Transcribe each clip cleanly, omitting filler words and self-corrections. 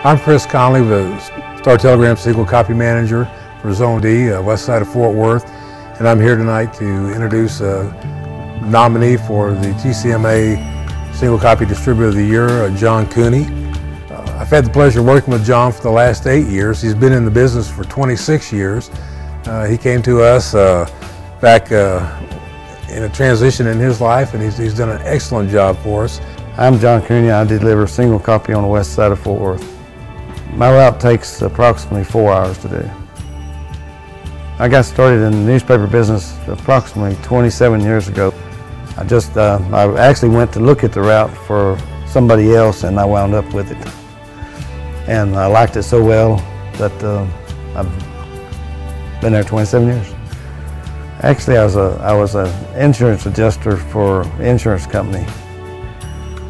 I'm Chris Conley, the Star-Telegram Single Copy Manager for Zone D, west side of Fort Worth, and I'm here tonight to introduce a nominee for the TCMA Single Copy Distributor of the Year, John COTY. I've had the pleasure of working with John for the last 8 years. He's been in the business for 26 years. He came to us back in a transition in his life, and he's done an excellent job for us. I'm John COTY. I deliver single copy on the west side of Fort Worth. My route takes approximately 4 hours to do. I got started in the newspaper business approximately 27 years ago. I actually went to look at the route for somebody else, and I wound up with it. And I liked it so well that I've been there 27 years. Actually, I was an insurance adjuster for an insurance company,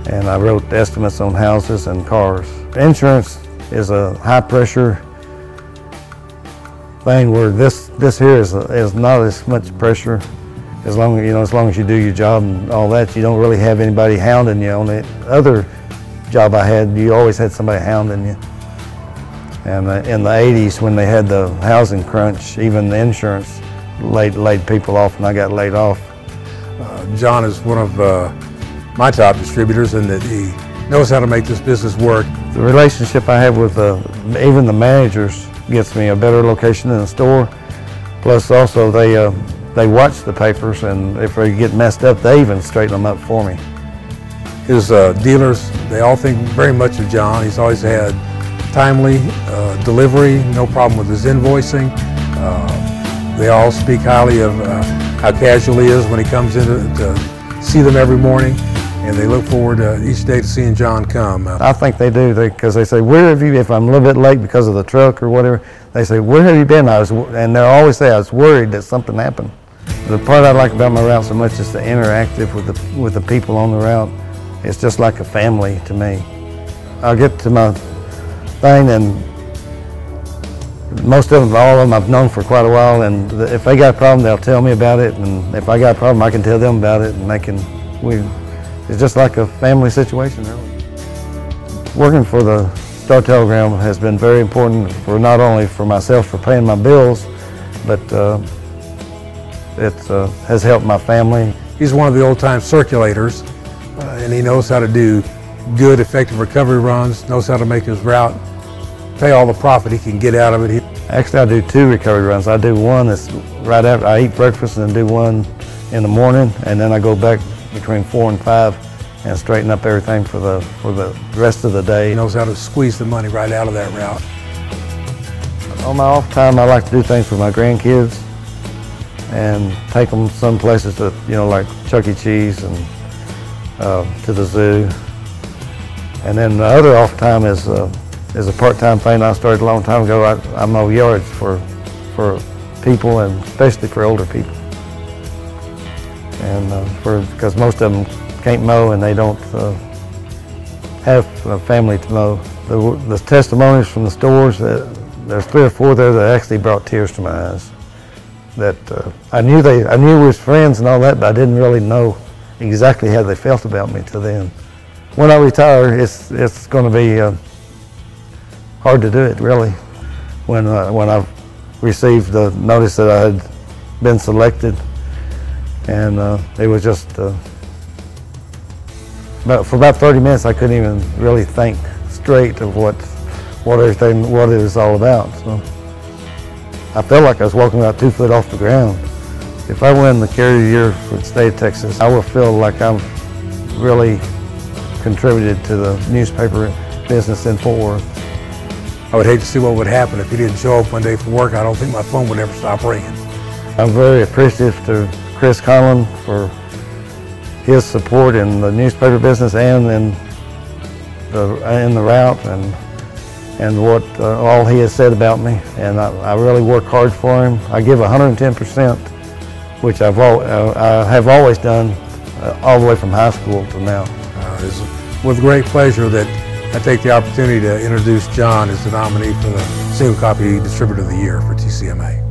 and I wrote estimates on houses and cars. Insurance is a high pressure thing where this here is not as much pressure. As long as you do your job and all that, you don't really have anybody hounding you. On the other job I had, you always had somebody hounding you. And in the 80s, when they had the housing crunch, even the insurance laid people off, and I got laid off. John is one of my top distributors, in that he knows how to make this business work. The relationship I have with even the managers gets me a better location in the store. Plus, also they watch the papers, and if they get messed up, they even straighten them up for me. His dealers, they all think very much of John. He's always had timely delivery, no problem with his invoicing. They all speak highly of how casual he is when he comes in to see them every morning, and they look forward each day to seeing John come. I think they do, because they say, "Where have you been?" If I'm a little bit late because of the truck or whatever, they say, "Where have you been?" And they'll always say, "I was worried that something happened." The part I like about my route so much is the interactive with the people on the route. It's just like a family to me. I'll get to my thing, and most of them, all of them, I've known for quite a while, and if they got a problem, they'll tell me about it, and if I got a problem, I can tell them about it, and it's just like a family situation, really. Working for the Star-Telegram has been very important for not only for myself for paying my bills, but it has helped my family. He's one of the old-time circulators, and he knows how to do good, effective recovery runs, knows how to make his route pay all the profit he can get out of it. Actually, I do 2 recovery runs. I do one that's right after I eat breakfast, and do one in the morning, and then I go back between 4 and 5 and straighten up everything for the rest of the day. He knows how to squeeze the money right out of that route. On my off time, I like to do things with my grandkids and take them some places that, like Chuck E. Cheese and to the zoo. And then the other off time is a part-time thing I started a long time ago. I mow yards for people, and especially for older people. And because most of them can't mow, and they don't have a family to mow. The testimonies from the stores, there's 3 or 4 there that actually brought tears to my eyes. That I knew we was friends and all that, but I didn't really know exactly how they felt about me till then. When I retire, it's going to be hard to do it, really. When I received the notice that I had been selected, and it was just for about 30 minutes I couldn't even really think straight of what it was all about. So I felt like I was walking about 2 foot off the ground. If I win the Carrier of the Year for the state of Texas, I will feel like I've really contributed to the newspaper business in Fort Worth. I would hate to see what would happen if he didn't show up one day for work. I don't think my phone would ever stop ringing. I'm very appreciative to Chris Conley for his support in the newspaper business and in the route, and what all he has said about me. And I really work hard for him. I give 110%, which I have always done all the way from high school to now. It's with great pleasure that I take the opportunity to introduce John as the nominee for the Single Copy Distributor of the Year for TCMA.